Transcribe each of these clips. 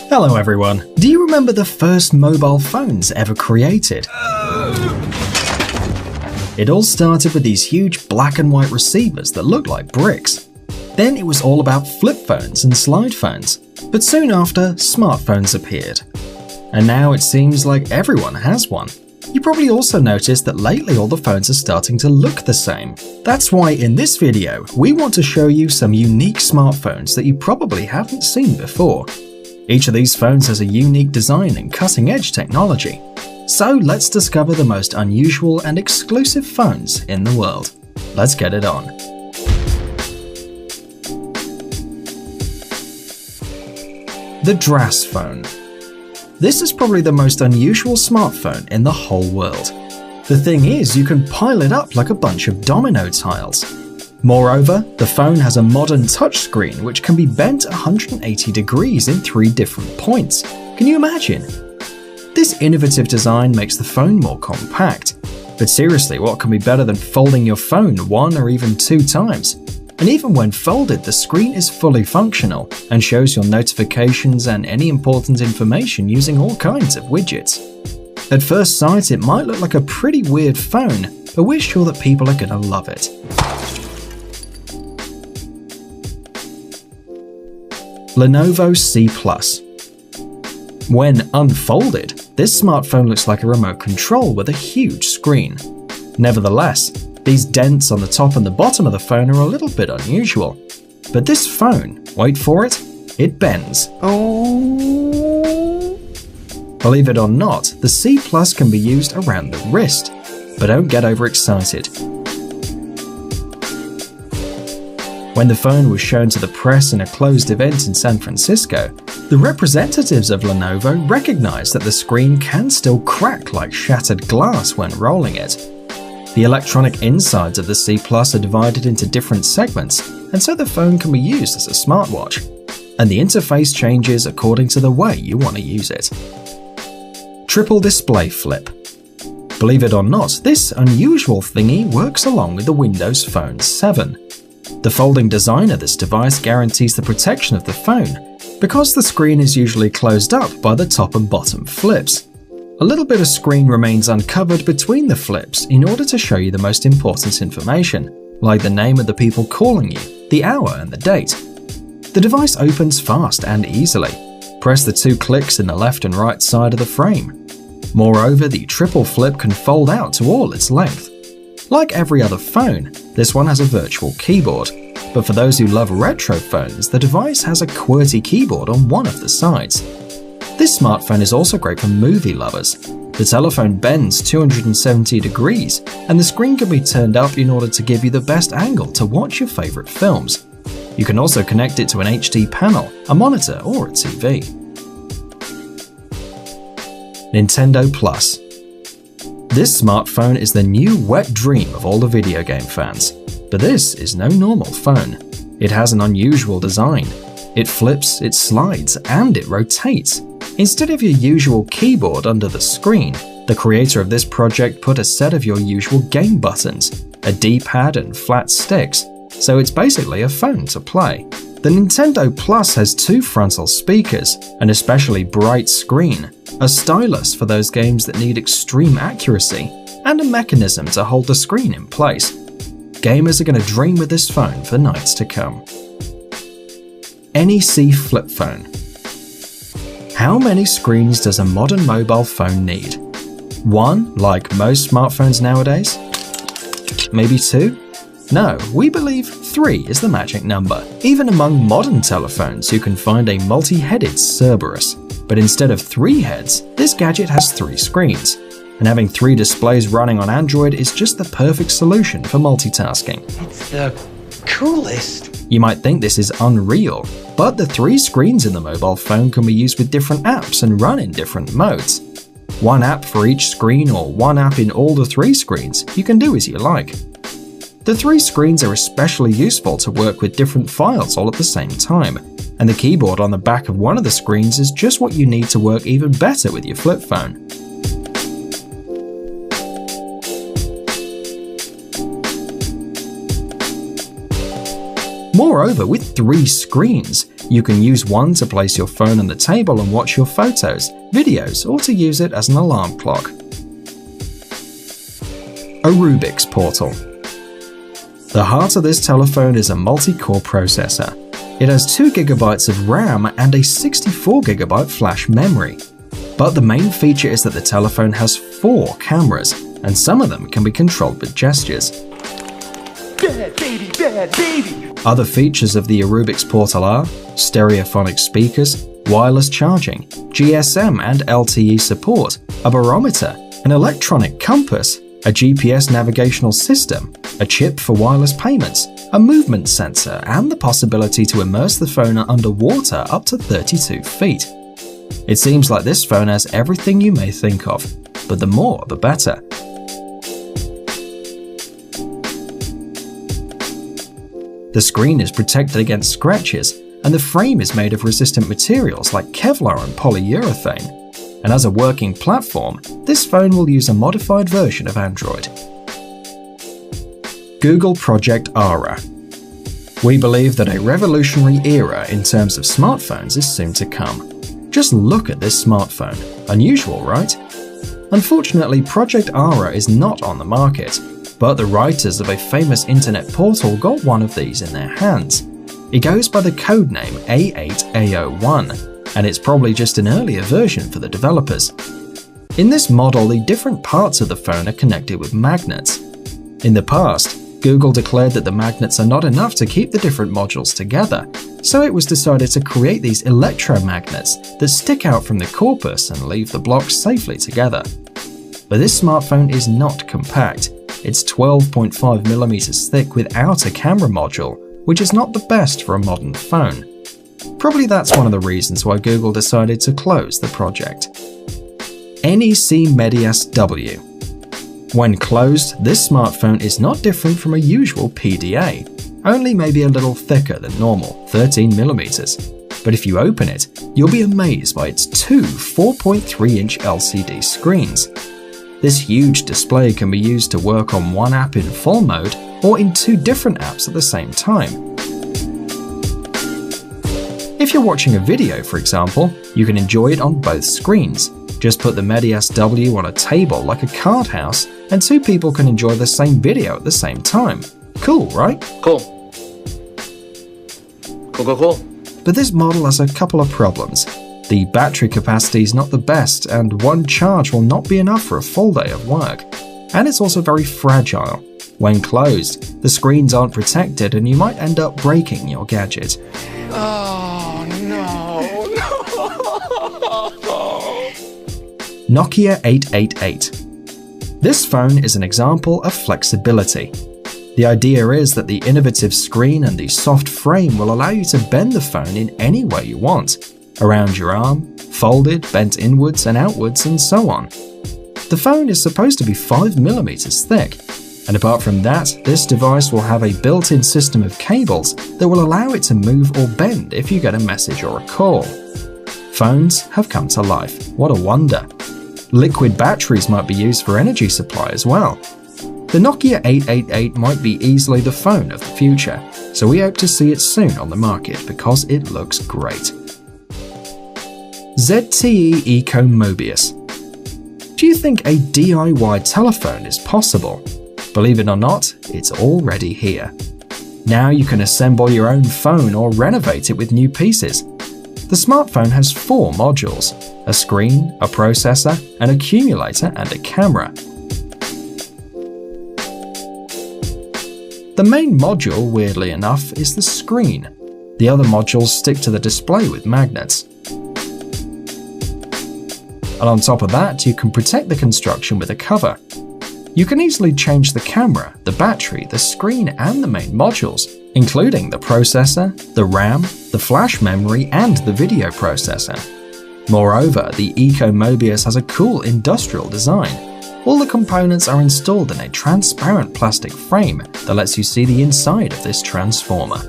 Hello everyone. Do you remember the first mobile phones ever created? It all started with these huge black and white receivers that looked like bricks. Then it was all about flip phones and slide phones, but soon after, smartphones appeared. And now it seems like everyone has one. You probably also noticed that lately all the phones are starting to look the same. That's why in this video, we want to show you some unique smartphones that you probably haven't seen before. Each of these phones has a unique design and cutting-edge technology. So let's discover the most unusual and exclusive phones in the world. Let's get it on. The Drass phone. This is probably the most unusual smartphone in the whole world. The thing is, you can pile it up like a bunch of domino tiles. Moreover, the phone has a modern touchscreen which can be bent 180 degrees in 3 different points. Can you imagine? This innovative design makes the phone more compact. But seriously, what can be better than folding your phone 1 or even 2 times? And even when folded, the screen is fully functional and shows your notifications and any important information using all kinds of widgets. At first sight, it might look like a pretty weird phone, but we're sure that people are gonna love it. Lenovo C+. When unfolded, this smartphone looks like a remote control with a huge screen. Nevertheless, these dents on the top and the bottom of the phone are a little bit unusual. But this phone, wait for it, it bends. Oh. Believe it or not, the C+ can be used around the wrist, but don't get overexcited. When the phone was shown to the press in a closed event in San Francisco, the representatives of Lenovo recognized that the screen can still crack like shattered glass when rolling it. The electronic insides of the C+ are divided into different segments, and so the phone can be used as a smartwatch. And the interface changes according to the way you want to use it. Triple display flip. Believe it or not, this unusual thingy works along with the Windows Phone 7. The folding design of this device guarantees the protection of the phone, because the screen is usually closed up by the top and bottom flips. A little bit of screen remains uncovered between the flips in order to show you the most important information, like the name of the people calling you, the hour and the date. The device opens fast and easily. Press the 2 clicks in the left and right side of the frame. Moreover, the triple flip can fold out to all its length. Like every other phone, this one has a virtual keyboard, but for those who love retro phones, the device has a QWERTY keyboard on one of the sides. This smartphone is also great for movie lovers. The telephone bends 270 degrees, and the screen can be turned up in order to give you the best angle to watch your favorite films. You can also connect it to an HD panel, a monitor, or a TV. Nintendo Plus. This smartphone is the new wet dream of all the video game fans. But this is no normal phone. It has an unusual design. It flips, it slides, and it rotates. Instead of your usual keyboard under the screen, the creator of this project put a set of your usual game buttons, a D-pad and flat sticks, so it's basically a phone to play. The Nintendo Plus has 2 frontal speakers, an especially bright screen, a stylus for those games that need extreme accuracy, and a mechanism to hold the screen in place. Gamers are going to dream with this phone for nights to come. NEC flip phone. How many screens does a modern mobile phone need? 1, like most smartphones nowadays? Maybe 2? No, we believe 3 is the magic number. Even among modern telephones, you can find a multi-headed Cerberus. But instead of 3 heads, this gadget has 3 screens. And having 3 displays running on Android is just the perfect solution for multitasking. It's the coolest. You might think this is unreal, but the 3 screens in the mobile phone can be used with different apps and run in different modes. 1 app for each screen or 1 app in all the 3 screens, you can do as you like. The 3 screens are especially useful to work with different files all at the same time, and the keyboard on the back of one of the screens is just what you need to work even better with your flip phone. Moreover, with 3 screens, you can use one to place your phone on the table and watch your photos, videos, or to use it as an alarm clock. A Rubik's Portal. The heart of this telephone is a multi-core processor. It has 2 GB of RAM and a 64 GB flash memory. But the main feature is that the telephone has 4 cameras, and some of them can be controlled with gestures. Bad baby, bad baby. Other features of the Rubik's Portal are stereophonic speakers, wireless charging, GSM and LTE support, a barometer, an electronic compass, a GPS navigational system, a chip for wireless payments, a movement sensor, and the possibility to immerse the phone underwater up to 32 feet. It seems like this phone has everything you may think of, but the more the better. The screen is protected against scratches, and the frame is made of resistant materials like Kevlar and polyurethane. And as a working platform, this phone will use a modified version of Android. Google Project Ara. We believe that a revolutionary era in terms of smartphones is soon to come. Just look at this smartphone. Unusual, right? Unfortunately, Project Ara is not on the market, but the writers of a famous internet portal got one of these in their hands. It goes by the codename A8A01, and it's probably just an earlier version for the developers. In this model, the different parts of the phone are connected with magnets. In the past, Google declared that the magnets are not enough to keep the different modules together, so it was decided to create these electromagnets that stick out from the corpus and leave the blocks safely together. But this smartphone is not compact. It's 12.5mm thick without a camera module, which is not the best for a modern phone. Probably that's one of the reasons why Google decided to close the project. NEC Medias W. When closed, this smartphone is not different from a usual PDA, only maybe a little thicker than normal, 13mm. But if you open it, you'll be amazed by its 2 4.3-inch LCD screens. This huge display can be used to work on one app in full mode or in 2 different apps at the same time. If you're watching a video, for example, you can enjoy it on both screens. Just put the Medias W on a table like a card house, and 2 people can enjoy the same video at the same time. Cool, right? Cool. Cool. But this model has a couple of problems. The battery capacity is not the best, and one charge will not be enough for a full day of work. And it's also very fragile. When closed, the screens aren't protected and you might end up breaking your gadget. Oh, no. Nokia 888. This phone is an example of flexibility. The idea is that the innovative screen and the soft frame will allow you to bend the phone in any way you want, around your arm, folded, bent inwards and outwards, and so on. The phone is supposed to be 5mm thick, and apart from that, this device will have a built-in system of cables that will allow it to move or bend if you get a message or a call. Phones have come to life. What a wonder. Liquid batteries might be used for energy supply as well. The Nokia 888 might be easily the phone of the future, so we hope to see it soon on the market because it looks great. ZTE Eco Mobius. Do you think a DIY telephone is possible? Believe it or not, it's already here. Now you can assemble your own phone or renovate it with new pieces. The smartphone has 4 modules: a screen, a processor, an accumulator, and a camera. The main module, weirdly enough, is the screen. The other modules stick to the display with magnets. And on top of that, you can protect the construction with a cover. You can easily change the camera, the battery, the screen, and the main modules, including the processor, the RAM, the flash memory, and the video processor. Moreover, the Eco Mobius has a cool industrial design. All the components are installed in a transparent plastic frame that lets you see the inside of this transformer.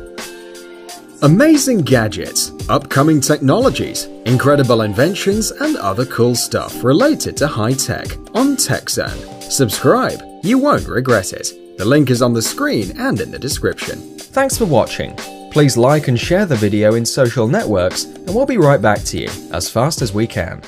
Amazing gadgets, upcoming technologies, incredible inventions, and other cool stuff related to high tech on TechZone. Subscribe, you won't regret it. The link is on the screen and in the description. Thanks for watching. Please like and share the video in social networks, and we'll be right back to you as fast as we can.